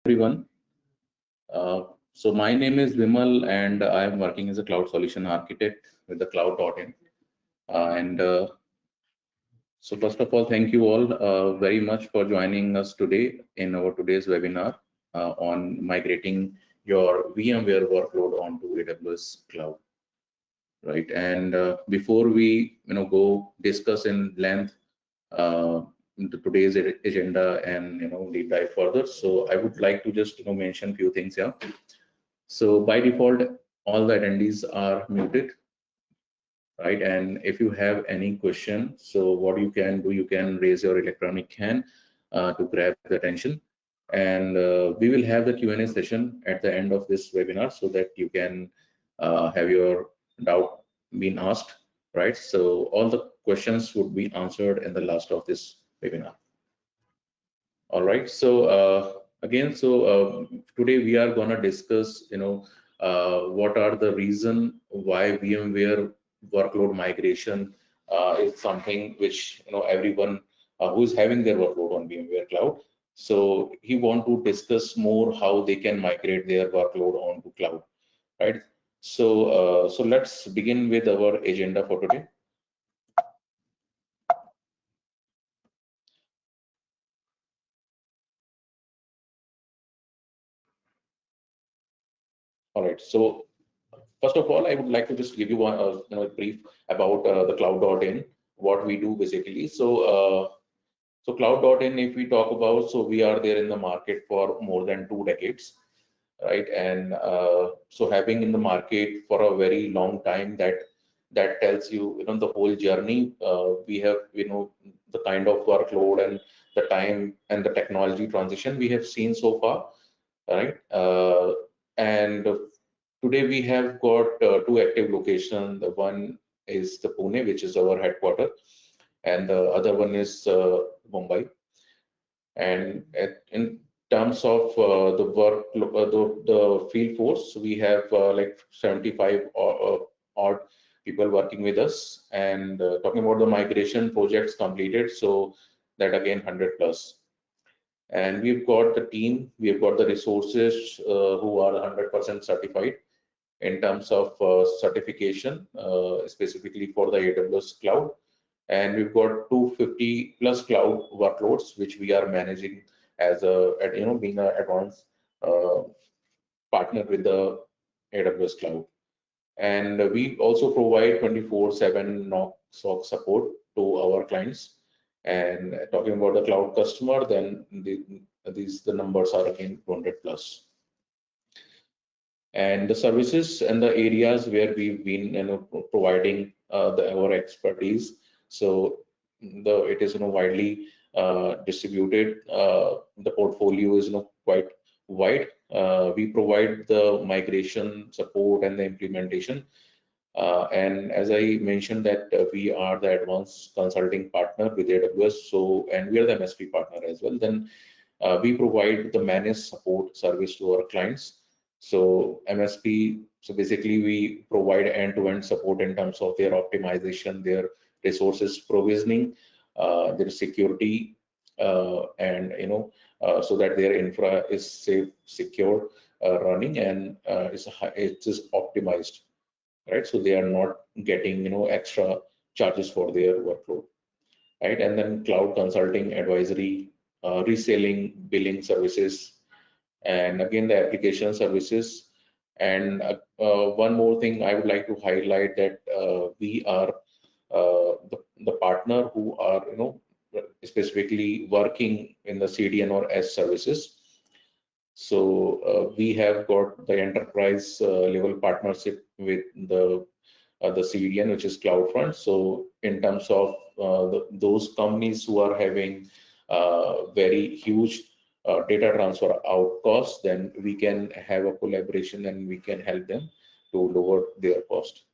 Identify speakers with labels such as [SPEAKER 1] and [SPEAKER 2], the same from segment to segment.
[SPEAKER 1] Everyone. So my name is Vimal and I am working as a cloud solution architect with the 𝗏𝗏. So first of all, thank you all very much for joining us today in our today's webinar on migrating your VMware workload onto AWS Cloud. Right, and before we go discuss in length into today's agenda and deep dive further, so I would like to just mention few things here. So by default, all the attendees are muted, right? And if you have any question, so what you can do, you can raise your electronic hand to grab the attention, and we will have the Q&A session at the end of this webinar so that you can have your doubt being asked, right? So all the questions would be answered in the last of this webinar. All right, so today we are going to discuss what are the reason why VMware workload migration is something which everyone who is having their workload on VMware Cloud, so he want to discuss more how they can migrate their workload onto cloud, right? So so let's begin with our agenda for today. All right, so first of all, I would like to just give you one a brief about the 𝗏𝗏, what we do basically. So so 𝗏𝗏, if we talk about, so we are there in the market for more than 2 decades, right? And so having in the market for a very long time, that tells you the whole journey. We have the kind of workload and the time and the technology transition we have seen so far, right? And today we have got 2 active locations. The one is the Pune, which is our headquarters, and the other one is Mumbai. And in terms of the work, the field force, we have like 75 odd people working with us. And talking about the migration projects completed, so that again 100 plus. And we've got the team, we've got the resources who are 100% certified in terms of certification, specifically for the AWS Cloud. And we've got 250 plus cloud workloads, which we are managing as being an advanced partner with the AWS Cloud. And we also provide 24/7 NOC SOC support to our clients. And talking about the cloud customer, then the numbers are again 200 plus. And the services and the areas where we've been providing our expertise, so it is widely distributed. The portfolio is quite wide. We provide the migration support and the implementation. And as I mentioned that we are the advanced consulting partner with AWS, so and we are the MSP partner as well. Then we provide the managed support service to our clients. So MSP, so basically we provide end-to-end support in terms of their optimization, their resources provisioning, their security, and so that their infra is safe, secure, running, and it is optimized, right? So they are not getting extra charges for their workload, right? And then cloud consulting, advisory, reselling, billing services, and again the application services. And one more thing I would like to highlight, that we are the partner who are specifically working in the CDN or S services. So we have got the enterprise level partnership with the CDN, which is CloudFront. So in terms of those companies who are having very huge data transfer out costs, then we can have a collaboration and we can help them to lower their cost.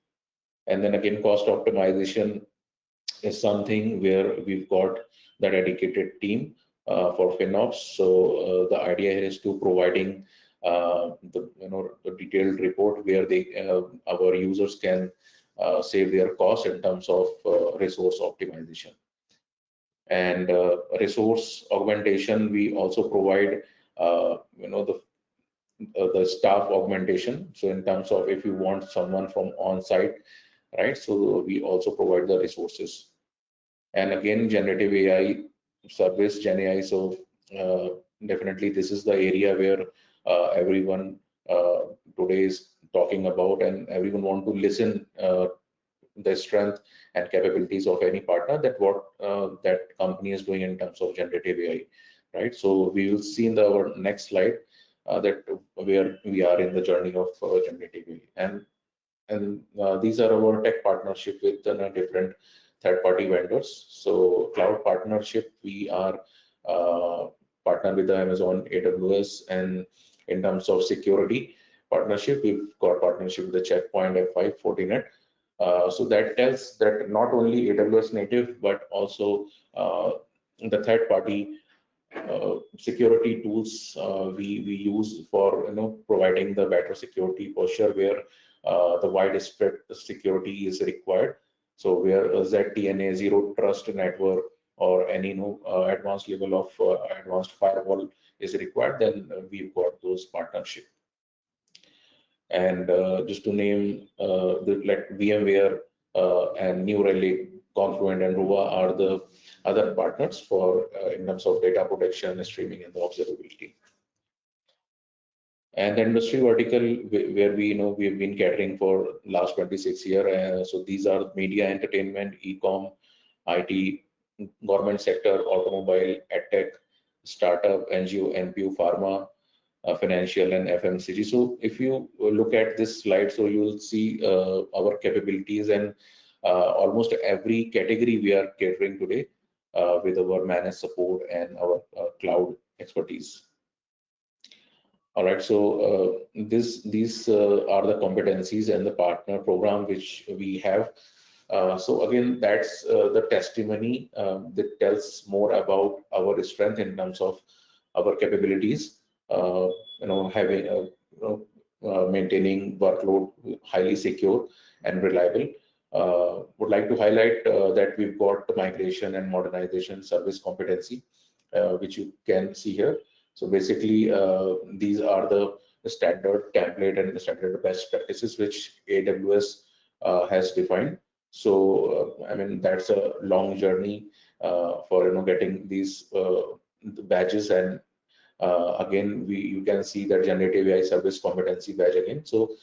[SPEAKER 1] And then again, cost optimization is something where we've got the dedicated team for FinOps. So the idea here is to providing the detailed report where our users can save their costs in terms of resource optimization. And resource augmentation, we also provide the staff augmentation. So in terms of if you want someone from on-site, right? So we also provide the resources. And again, generative AI service, Gen AI. So definitely this is the area where everyone today is talking about, and everyone want to listen the strength and capabilities of any partner, that what that company is doing in terms of generative AI, right? So we will see in our next slide that where we are in the journey of generative AI. And these are our tech partnership with different third-party vendors. So cloud partnership, we are partner with the Amazon AWS, and in terms of security partnership, we've got partnership with the Checkpoint, F5, Fortinet. So that tells that not only AWS native, but also the third-party security tools we use for providing the better security posture where the widespread security is required. So where ZTNA, zero trust network, or any advanced level of advanced firewall is required, then we've got those partnership. And just to name like VMware and New Relic, Confluent, and 𝗂𝗏 are the other partners for in terms of data protection, streaming, and the observability. And the industry vertical where we've been catering for last 26 years. So these are media, entertainment, e-com, IT, government sector, automobile, edtech, startup, NGO, NPO, pharma, financial, and FMCG. So if you look at this slide, so you'll see our capabilities, and almost every category we are catering today with our managed support and our cloud expertise. All right, so these are the competencies and the partner program which we have. So again, that's the testimony that tells more about our strength in terms of our capabilities. Having maintaining workload highly secure and reliable. Would like to highlight that we've got the migration and modernization service competency, which you can see here. So basically, these are the standard template and the standard best practices which AWS has defined. So I mean, that's a long journey for getting these badges. And again, you can see that generative AI service competency badge again. So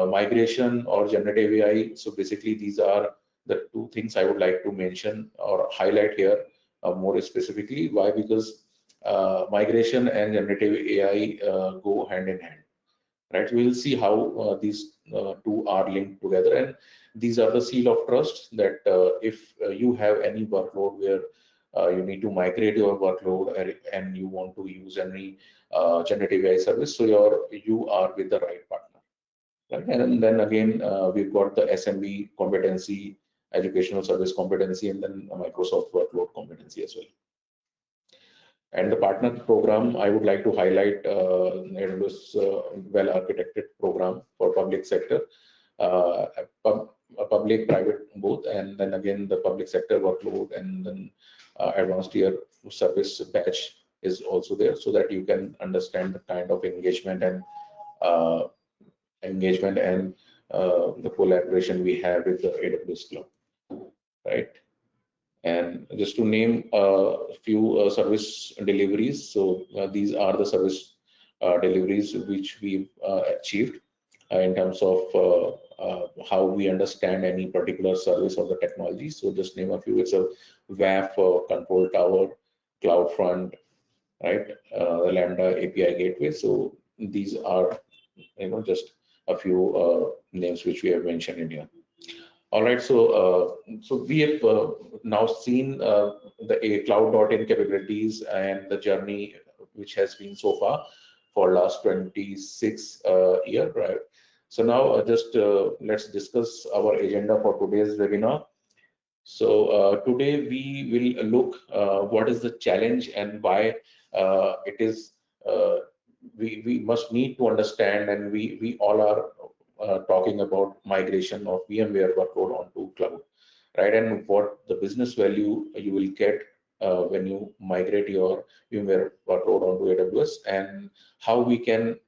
[SPEAKER 1] migration or generative AI. So basically, these are the two things I would like to mention or highlight here more specifically. Why? Because migration and generative AI go hand in hand, right? We'll see how these two are linked together, and these are the seal of trust that if you have any workload where you need to migrate your workload and you want to use any generative AI service, so you are with the right partner, right? And then again, we've got the SMB competency, educational service competency, and then Microsoft workload competency as well. And the partner program, I would like to highlight AWS well-architected program for public sector, public, private, both, and then again the public sector workload, and then advanced tier service batch is also there, so that you can understand the kind of engagement and the collaboration we have with the AWS Cloud, right? And just to name a few service deliveries, so these are the service deliveries which we've achieved in terms of how we understand any particular service or the technology. So just name a few. It's a WAF control tower, CloudFront, right? The Lambda API gateway. So these are just a few names which we have mentioned in here. All right, so we have now seen the cloud.in capabilities and the journey which has been so far for last 26 years, right? So now just let's discuss our agenda for today's webinar. So today we will look what is the challenge and why it is we must need to understand, and we all are talking about migration of VMware workload onto cloud, right? And what the business value you will get when you migrate your VMware workload onto AWS, and how we can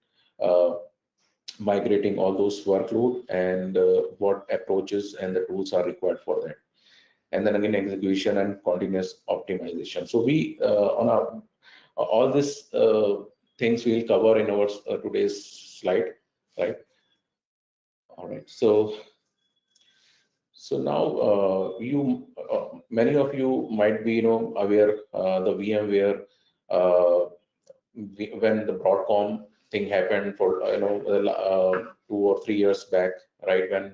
[SPEAKER 1] migrating all those workload, and what approaches and the tools are required for that. And then again, execution and continuous optimization. So we on our all these things we'll cover in our today's slide, right? All right. So now many of you might be aware the VMware when the Broadcom thing happened for 2 or 3 years back, right? When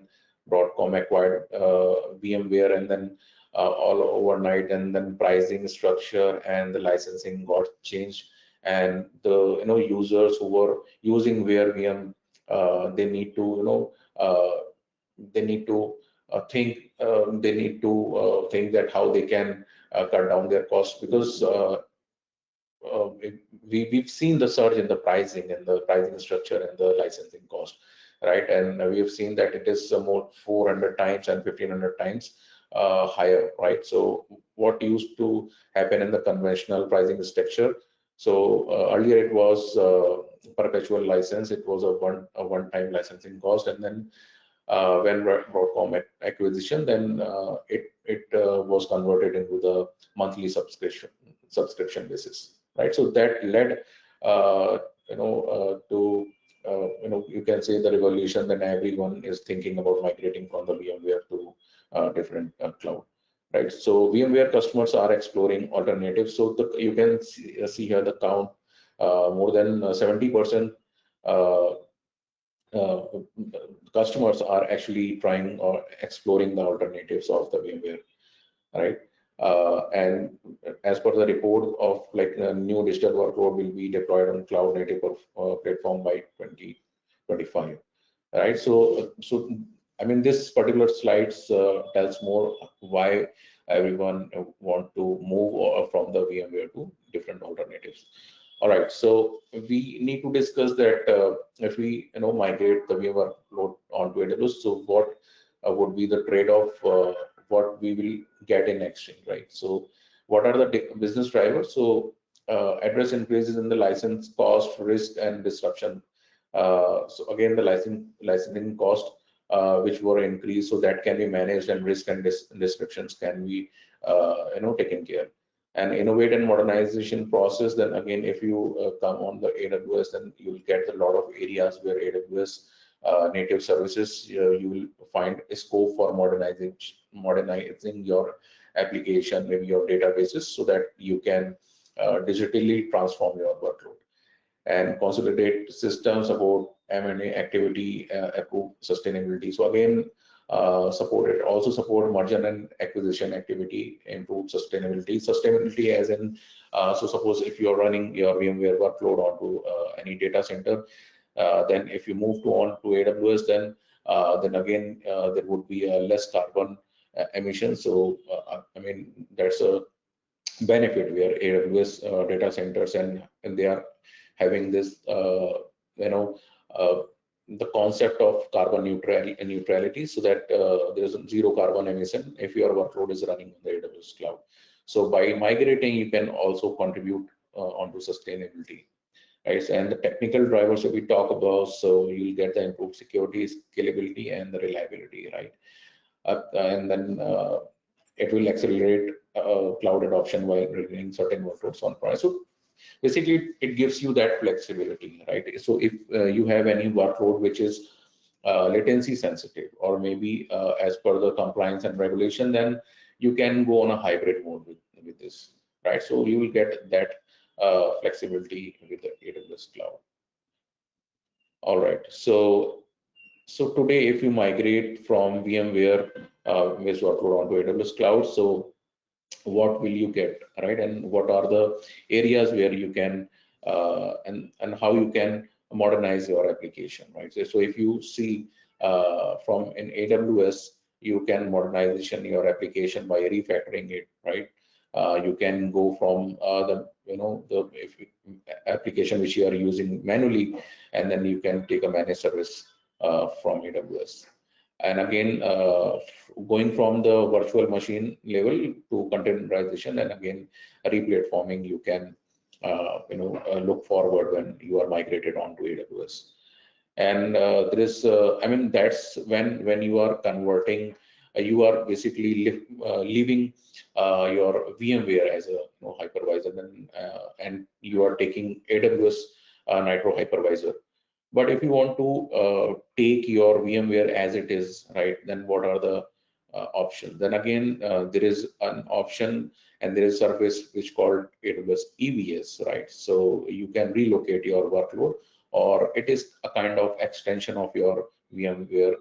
[SPEAKER 1] Broadcom acquired VMware, and then all overnight, and then pricing structure and the licensing got changed, and the users who were using VM, they need to think that how they can cut down their costs, because we've seen the surge in the pricing and the pricing structure and the licensing cost, right? And we have seen that it is more 400 times and 1500 times higher, right? So what used to happen in the conventional pricing structure? So earlier it was perpetual license, it was a one-time licensing cost, and then when Broadcom acquisition, then it was converted into the monthly subscription basis, right? So that led to you can say the revolution that everyone is thinking about migrating from the VMware to different cloud, right? So VMware customers are exploring alternatives. So you can see here the count, more than 70% customers are actually trying or exploring the alternatives of the VMware, right? And as per the report of new digital workload will be deployed on cloud native platform by 2025, right? So I mean, this particular slides tells more why everyone want to move from the VMware to different alternatives. All right, so we need to discuss that if we migrate the VMware workload onto AWS, so what would be the trade-off? What we will get in exchange, right? So what are the business drivers? So address increases in the license cost, risk, and disruption. So again, the licensing cost which were increased, so that can be managed, and risk and disruptions can be taken care. And innovate and modernization process, then again, if you come on the AWS, then you will get a lot of areas where AWS native services, you will find a scope for modernizing your application, maybe your databases, so that you can digitally transform your workload. And consolidate systems, support M&A activity, approve sustainability. So again, also support merger and acquisition activity, improve sustainability. Sustainability as in, so suppose if you are running your VMware workload onto any data center, then if you move onto AWS, then again there would be a less carbon emission. So I mean, that's a benefit where AWS data centers and they are having this the concept of carbon neutrality, so that there is zero carbon emission if your workload is running on the AWS cloud. So by migrating, you can also contribute onto sustainability, right? And the technical drivers that we talk about, so you'll get the improved security, scalability, and the reliability, right? And then it will accelerate cloud adoption while retaining certain workloads on-premise. So basically, it gives you that flexibility, right? So if you have any workload which is latency sensitive, or maybe as per the compliance and regulation, then you can go on a hybrid mode with this, right? So you will get that flexibility with the AWS cloud. All right, so today, if you migrate from VMware based workload onto AWS cloud, so what will you get, right? And what are the areas where you can and how you can modernize your application, right? So if you see from in AWS, you can modernization your application by refactoring it, right? You can go from the application which you are using manually, and then you can take a managed service from AWS. And again, going from the virtual machine level to containerization, and again replatforming, you can look forward when you are migrated onto AWS. And there is, I mean, that's when you are converting, you are basically leaving your VMware as a hypervisor, and you are taking AWS Nitro hypervisor. But if you want to take your VMware as it is, right, then what are the options? Then again, there is an option, and there is a service which called AWS EVS, right? So you can relocate your workload, or it is a kind of extension of your VMware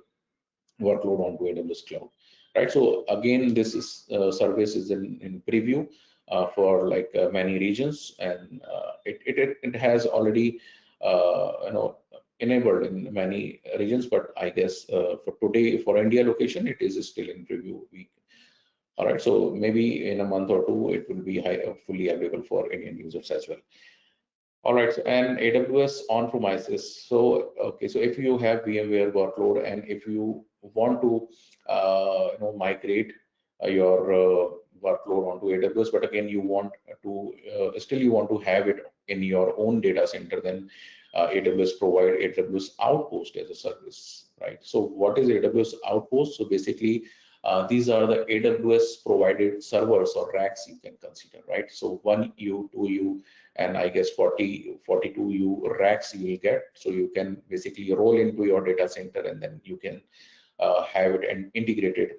[SPEAKER 1] workload onto AWS Cloud, right? So again, this is service is in preview for like many regions, and it has already enabled in many regions, but I guess for today, for India location, it is still in preview week. All right, so maybe in a month or two, it will be fully available for Indian users as well. All right, and AWS on-premises. So okay, so if you have VMware workload, and if you want to migrate your workload onto AWS, but again you want to still you want to have it in your own data center, then AWS provide AWS Outpost as a service, right? So what is AWS Outpost? So basically these are the AWS provided servers or racks you can consider, right? So 1U, 2U, and I guess 42U racks you will get. So you can basically roll into your data center, and then you can have it and integrated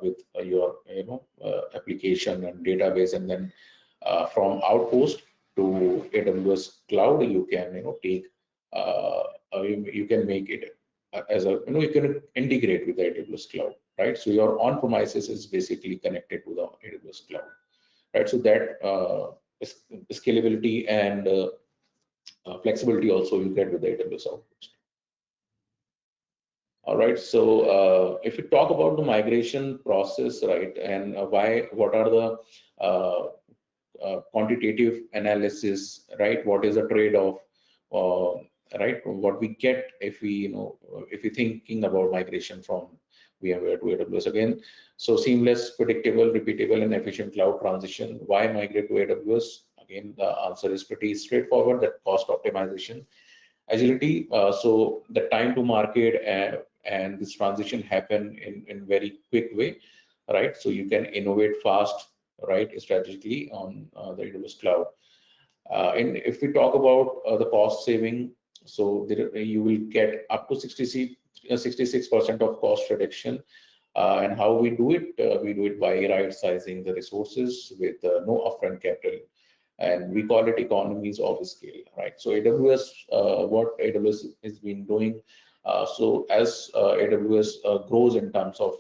[SPEAKER 1] with your application and database, and then from Outpost to AWS Cloud, you can take you can make it as a you can integrate with the AWS Cloud, right? So your on-premises is basically connected to the AWS Cloud, right? So that scalability and flexibility also you get with the AWS Outpost. All right, so if you talk about the migration process, right, and what are the quantitative analysis, right? What is the trade-off, right? What we get if we, if you're thinking about migration from VMware to AWS again. So seamless, predictable, repeatable, and efficient cloud transition. Why migrate to AWS? Again, the answer is pretty straightforward. That cost optimization, agility. So the time to market and this transition happen in very quick way, right? So you can innovate fast, right, strategically on the AWS Cloud. And if we talk about the cost saving, so you will get up to 66% of cost reduction. And how we do it by right sizing the resources with no upfront capital, and we call it economies of scale, right? So AWS, what AWS has been doing, so as AWS grows in terms of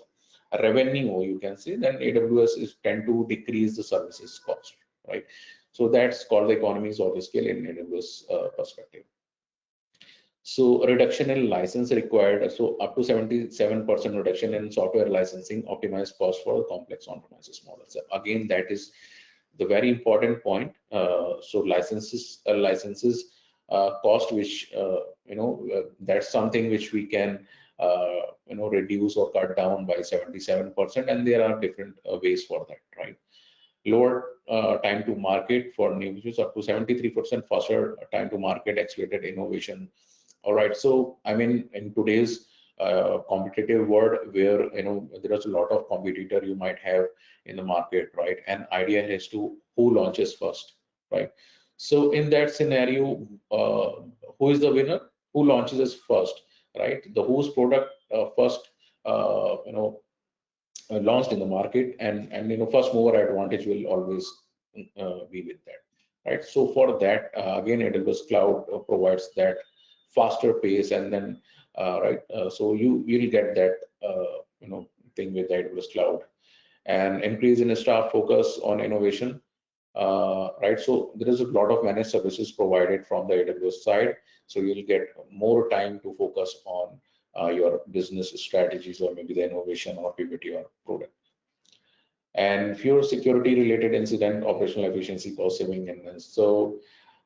[SPEAKER 1] revenue, you can say, then AWS is tend to decrease the services cost, right? So that's called the economies of scale in AWS perspective. So reduction in license required, so up to 77% reduction in software licensing, optimized cost for the complex on-premises models. So again, that is the very important point. So licenses cost, which that's something which we can reduce or cut down by 77%, and there are different ways for that, right? Lower time to market for new users, up to 73% faster time to market, accelerated innovation. All right, so I mean, in today's competitive world, where there is a lot of competitor you might have in the market, right? And idea is to who launches first, right? So in that scenario, who is the winner? Who launches us first, right? The whose product first launched in the market, and first mover advantage will always be with that, right? So for that, again, AWS Cloud provides that faster pace, and then so you'll get that thing with AWS Cloud, and increase in staff focus on innovation, right? So there is a lot of managed services provided from the AWS side, so you'll get more time to focus on your business strategies, or maybe the innovation or pivot or product. And fewer security related incident, operational efficiency, cost saving, and so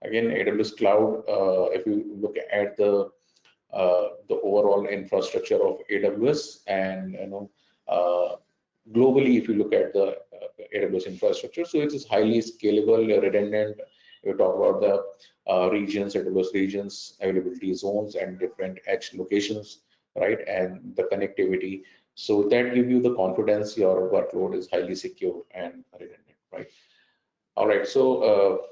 [SPEAKER 1] again, AWS Cloud, if you look at the the overall infrastructure of AWS, and globally, if you look at the AWS infrastructure, so it is highly scalable, redundant. We talk about the regions, AWS regions, availability zones, and different edge locations, right? And the connectivity. So that give you the confidence your workload is highly secure and redundant, right? All right. So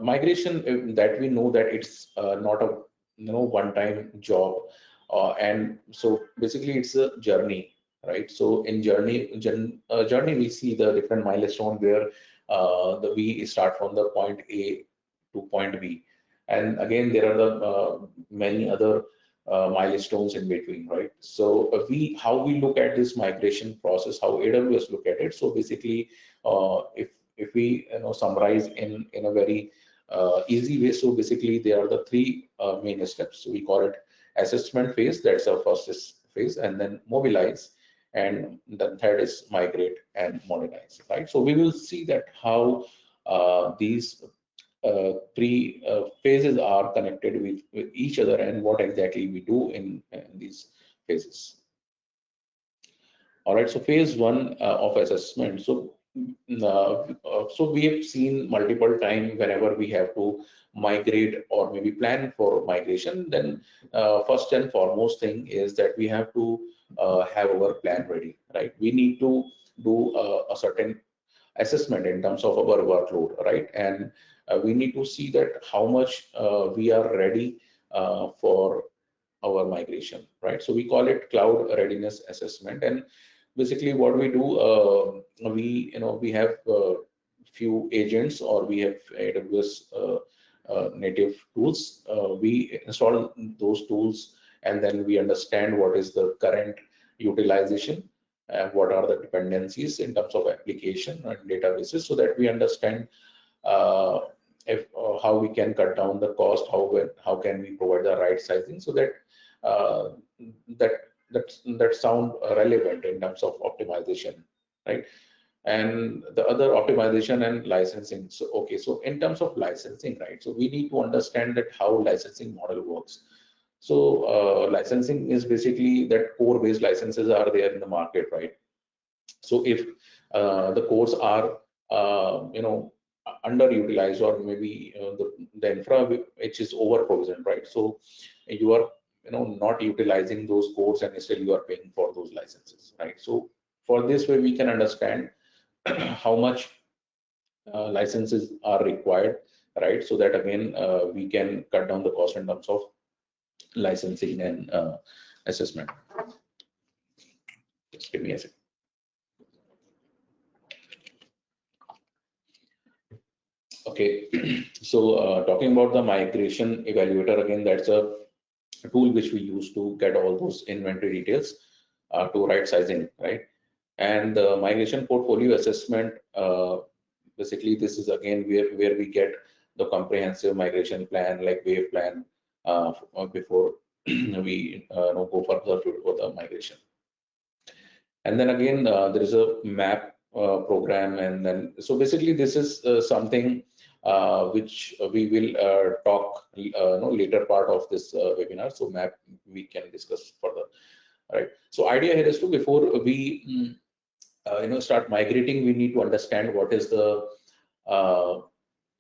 [SPEAKER 1] migration, that we know that it's not a one-time job, and so basically it's a journey, right? So in journey we see the different milestone where we start from the point A to point B, and again there are the many other milestones in between, right? So how we look at this migration process, how AWS look at it. So basically, if we summarize in a very easy way, so basically there are the three main steps. So we call it assessment phase, that's our first phase, and then mobilize, and the third is migrate and modernize, right? So we will see that how these three phases are connected with each other, and what exactly we do in these phases. All right, so phase one of assessment. So we have seen multiple times whenever we have to migrate or maybe plan for migration, then first and foremost thing is that we have to have our plan ready, right? We need to do a certain assessment in terms of our workload, right? And we need to see that how much we are ready for our migration, right? So we call it cloud readiness assessment. And basically what we do, we have few agents, or we have AWS native tools. We install those tools, and then we understand what is the current utilization and what are the dependencies in terms of application and databases, so that we understand how we can cut down the cost, how can we provide the right sizing, so that that sound relevant in terms of optimization, right? And the other optimization and licensing. So okay, so in terms of licensing, right, so we need to understand that how licensing model works. So licensing is basically that core-based licenses are there in the market, right? So if the cores are underutilized, or maybe the infra which is over provisioned, right? So you are not utilizing those cores, and still you are paying for those licenses, right? So for this way we can understand how much licenses are required, right? So that again we can cut down the cost in terms of licensing and assessment. Just give me a second. Okay, so talking about the migration evaluator, again, that's a tool which we use to get all those inventory details to right sizing, right? And the migration portfolio assessment, basically this is again where we get the comprehensive migration plan, like wave plan, before we go further for the migration. And then again there is a map program, and then so basically this is something which we will talk later part of this webinar. So map we can discuss further, right? So idea here is to, before we start migrating, we need to understand what is the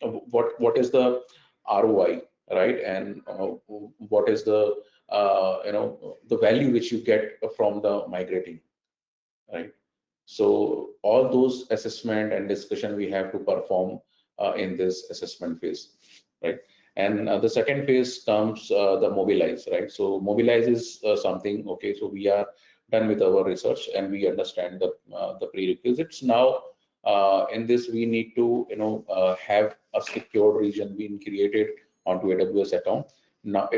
[SPEAKER 1] what is the ROI, right? And what is the the value which you get from the migrating, right? So all those assessment and discussion we have to perform in this assessment phase, right? And the second phase comes the mobilize, right? So mobilize is something, okay, so we are done with our research and we understand the prerequisites. Now in this we need to have a secured region being created onto AWS account. Now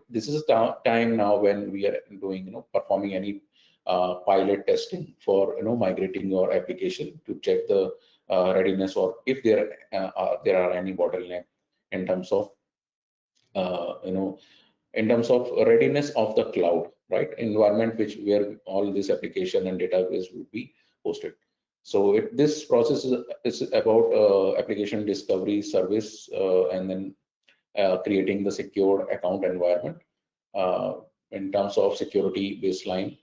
[SPEAKER 1] this is a time now when we are doing performing any pilot testing for migrating your application to check the readiness, or if there are any bottleneck in terms of readiness of the cloud, right, environment where all this application and database will be hosted. So this process is about application discovery service, and then creating the secure account environment, in terms of security baseline,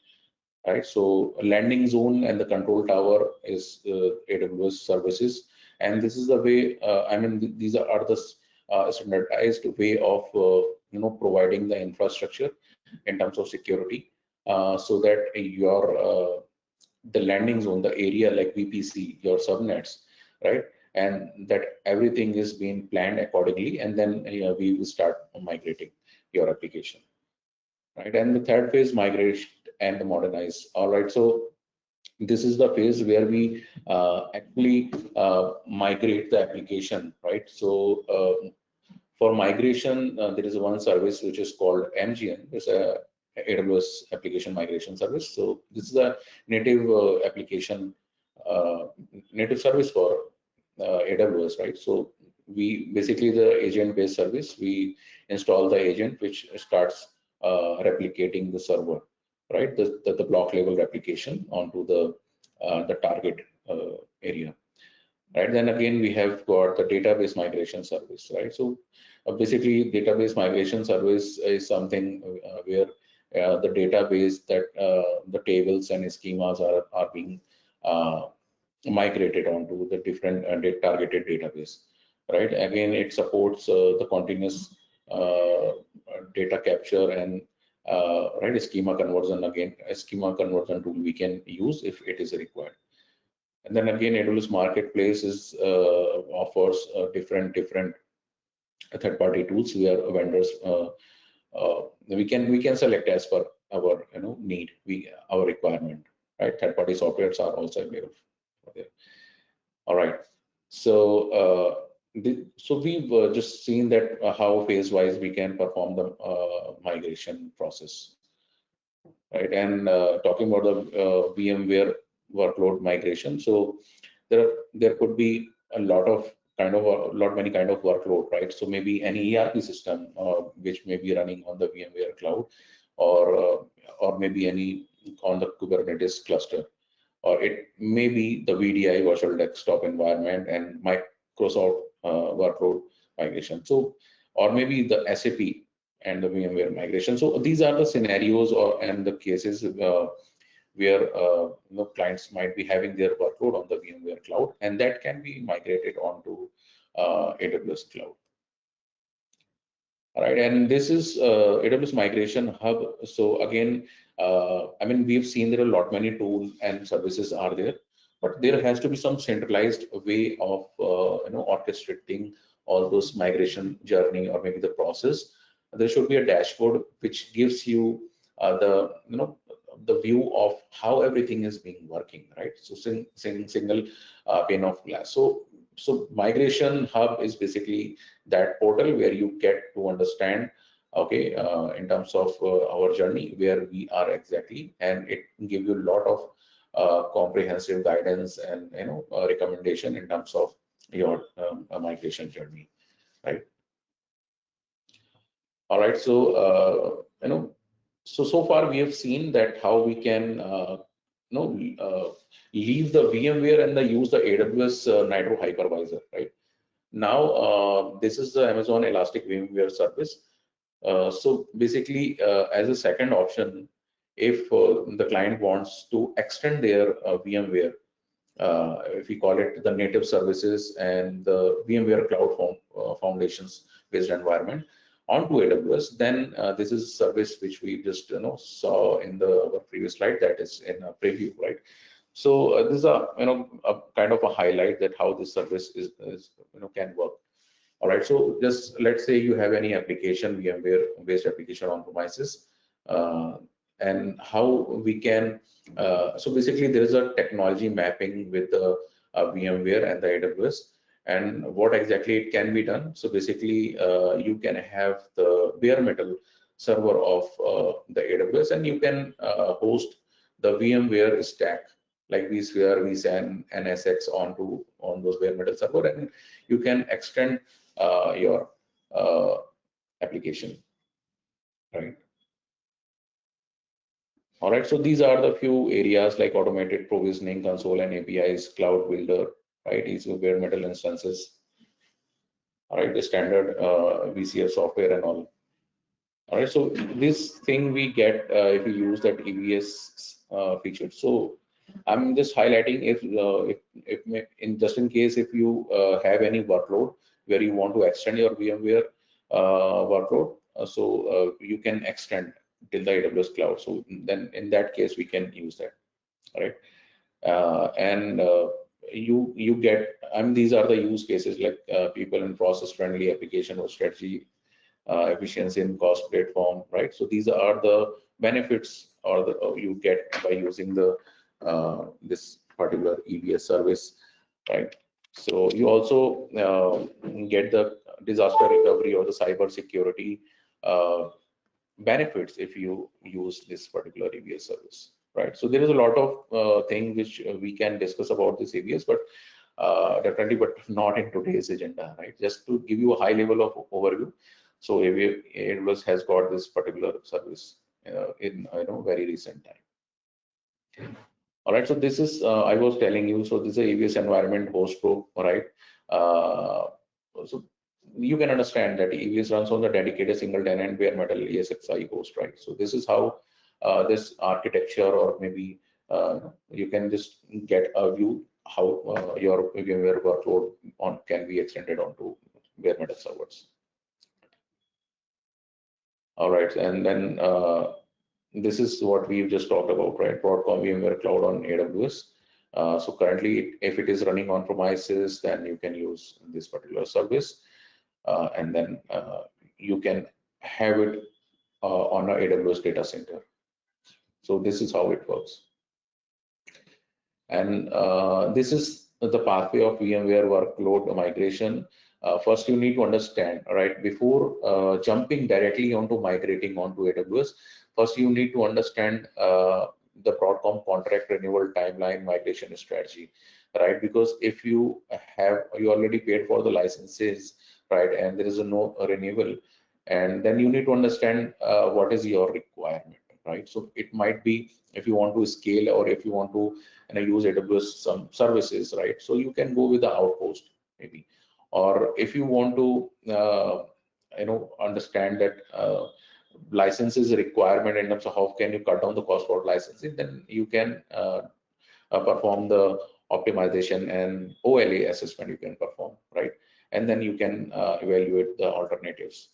[SPEAKER 1] right? So landing zone and the control tower is AWS services, and this is the way. I mean, these are the standardized way of providing the infrastructure in terms of security, so that your the landing zone, the area like VPC, your subnets, right, and that everything is being planned accordingly, and then we will start migrating your application, right? And the third phase, migration and the modernize. All right, so this is the phase where we actually migrate the application, right? So for migration, there is one service which is called MGN. It's a AWS application migration service. So this is a native application, native service for AWS, right? So we basically the agent-based service. We install the agent which starts replicating the server, right? The block level replication onto the target area. Right, then again we have got the database migration service, right? So basically database migration service is something where the database that the tables and schemas are being migrated onto the different targeted database, right? Again, it supports the continuous data capture and right, schema conversion. Again, a schema conversion tool we can use if it is required. And then again, AWS Marketplace offers different third-party tools where vendors we can select as per our need, our requirement, right? Third-party softwares are also available there. All right, so so we've just seen that how phase-wise we can perform the migration process, right? And talking about the VMware workload migration, so there could be a many kind of workload, right? So maybe any ERP system which may be running on the VMware Cloud, or maybe any on the Kubernetes cluster, or it may be the VDI virtual desktop environment and Microsoft workload migration. So, or maybe the SAP and the VMware migration. So these are the scenarios and the cases where clients might be having their workload on the VMware Cloud, and that can be migrated onto AWS Cloud. All right, and this is AWS Migration Hub. So again, I mean, we've seen there are many tools and services are there, but there has to be some centralized way of orchestrating all those migration journey or maybe the process. There should be a dashboard which gives you the view of how everything is being working, right? So single pane of glass. So Migration Hub is basically that portal where you get to understand, okay, in terms of our journey, where we are exactly, and it can give you a lot of comprehensive guidance and recommendation in terms of your migration journey, right? All right, so so far we have seen that how we can leave the VMware and use the AWS Nitro hypervisor, right? Now this is the Amazon Elastic VMware service. So basically, as a second option, if the client wants to extend their VMware, if we call it the native services and the VMware Cloud Foundations based environment onto AWS, then this is a service which we just saw in our previous slide, that is in a preview, right? So this is a kind of a highlight that how this service is can work. All right, so just let's say you have any application, VMware based application on premises, and how we can so basically there is a technology mapping with the VMware and the AWS, and what exactly it can be done. So basically you can have the bare metal server of the AWS, and you can host the VMware stack like vSphere, vSAN, NSX on those bare metal server, and you can extend your application, right? All right, so these are the few areas like automated provisioning, console and APIs, cloud builder, right? These are bare metal instances, all right, the standard VCF software and all. All right, so this thing we get if we use that EVS feature. So I'm just highlighting in just in case if you have any workload where you want to extend your VMware workload, you can extend till the AWS cloud. So then in that case we can use that, right? And you get, I mean, these are the use cases like people in process friendly application or strategy, efficiency and cost platform, right? So these are the benefits or the you get by using the this particular EBS service, right? So you also get the disaster recovery or the cyber security benefits if you use this particular EBS service, right? So there is a lot of things which we can discuss about this EBS, but definitely, but not in today's agenda, right? Just to give you a high level of overview. So AWS has got this particular service in very recent time. All right, so this is I was telling you. So this is a AWS environment host group, right? So you can understand that AWS runs on the dedicated single tenant bare metal ESXi host, right? So this is how this architecture, or maybe you can just get a view how your VMware workload can be extended onto bare metal servers. All right, and then this is what we've just talked about, right? Broadcom VMware Cloud on AWS. So currently, if it is running on premises, then you can use this particular service, and then you can have it on a AWS data center. So this is how it works. And this is the pathway of VMware workload migration. First, you need to understand, right, before jumping directly onto migrating onto AWS, first you need to understand the Broadcom contract renewal timeline migration strategy, right? Because if you already paid for the licenses, right, and there is no renewal, and then you need to understand what is your requirement, right? So it might be if you want to scale or if you want to use AWS some services, right? So you can go with the outpost maybe, or if you want to understand that licenses requirement in terms of how can you cut down the cost for licensing, then you can perform the optimization and OLA assessment you can perform, right? And then you can evaluate the alternatives.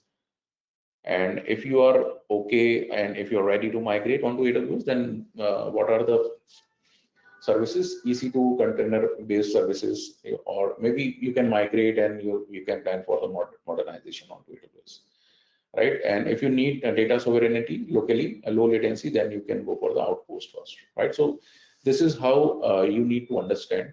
[SPEAKER 1] And if you are okay and if you're ready to migrate onto AWS, then what are the services? EC2 container based services, or maybe you can migrate and you can plan for the modernization onto AWS, right? And if you need data sovereignty locally, a low latency, then you can go for the outpost first, right? So this is how you need to understand,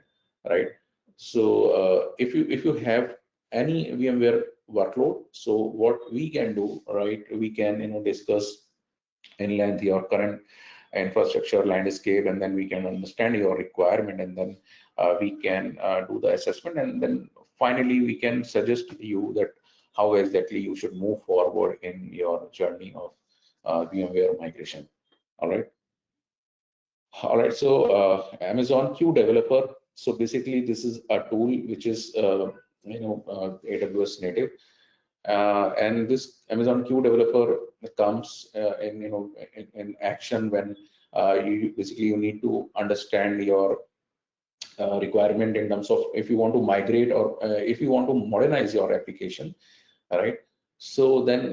[SPEAKER 1] right? So if you have any VMware workload, so what we can do, right, we can discuss in length your current infrastructure landscape, and then we can understand your requirement, and then we can do the assessment, and then finally we can suggest you that how exactly you should move forward in your journey of VMware migration. All right, so Amazon Q Developer. So basically this is a tool which is AWS native, and this Amazon Q Developer comes in action when you need to understand your requirement in terms of if you want to migrate or if you want to modernize your application, right? So then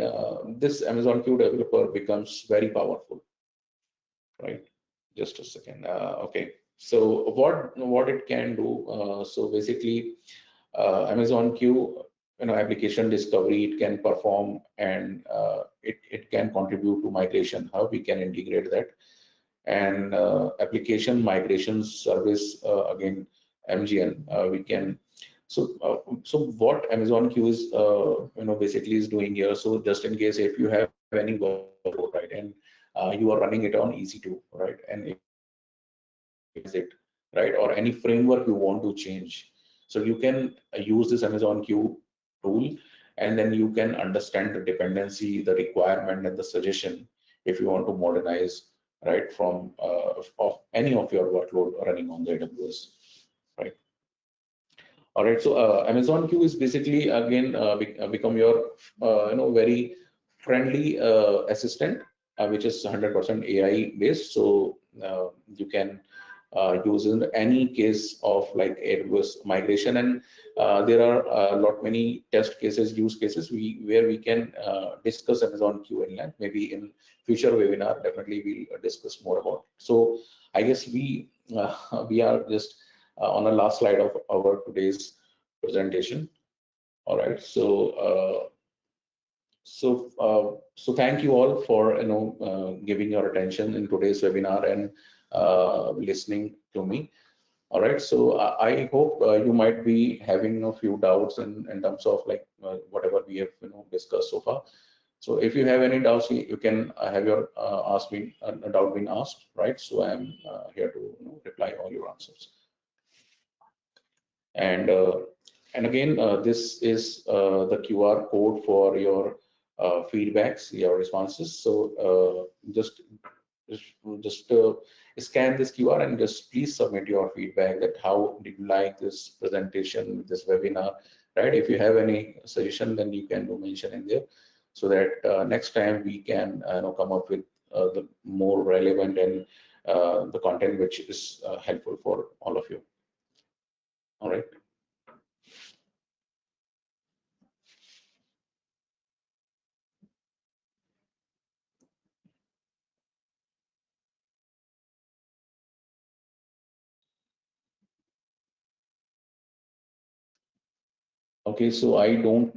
[SPEAKER 1] this Amazon Q Developer becomes very powerful, right? Just a second. Okay, so what it can do, so basically Amazon Q application discovery, it can perform, and it can contribute to migration, how we can integrate that, and application migration service, again MGN, we can. So what Amazon Q is basically is doing here, so just in case if you have any workload, right, and you are running it on EC2, right, and is it right, or any framework you want to change, so you can use this Amazon Q tool, and then you can understand the dependency, the requirement, and the suggestion if you want to modernize, right, from of any of your workload running on the AWS, right? All right, so Amazon Q is basically again become your very friendly assistant, which is 100% AI based. So you can use in any case of like AWS migration, and there are many test cases, use cases where we can discuss Amazon Q in length. Maybe in future webinar, definitely we'll discuss more about it. So I guess we are just on the last slide of our today's presentation. All right, so so thank you all for giving your attention in today's webinar and listening to me. All right, so I hope you might be having a few doubts in terms of like whatever we have discussed so far. So if you have any doubts, you can have your doubt been asked, right? So I am here to reply all your answers. And again, this is the QR code for your feedbacks, your responses. So just scan this QR and just please submit your feedback, that how did you like this presentation, this webinar, right? If you have any suggestion, then you can mention in there, so that next time we can come up with the more relevant and the content which is helpful for all of you. All right. Okay, so I don't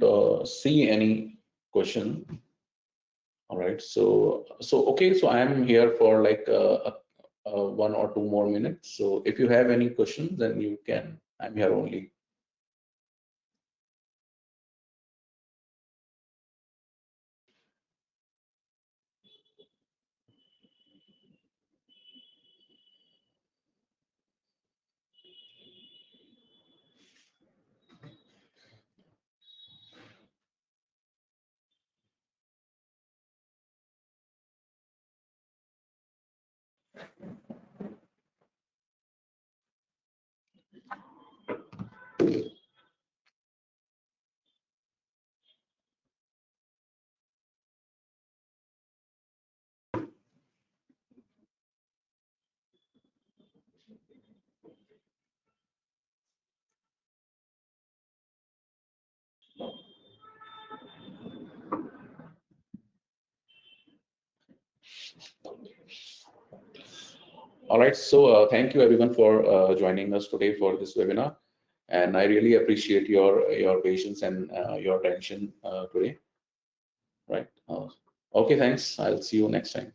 [SPEAKER 1] see any question. All right, so okay, so I am here for like 1 or 2 more minutes. So if you have any questions, then you can. I'm here only. All right, so thank you everyone for joining us today for this webinar, and I really appreciate your patience and your attention today. Right. Okay, thanks. I'll see you next time.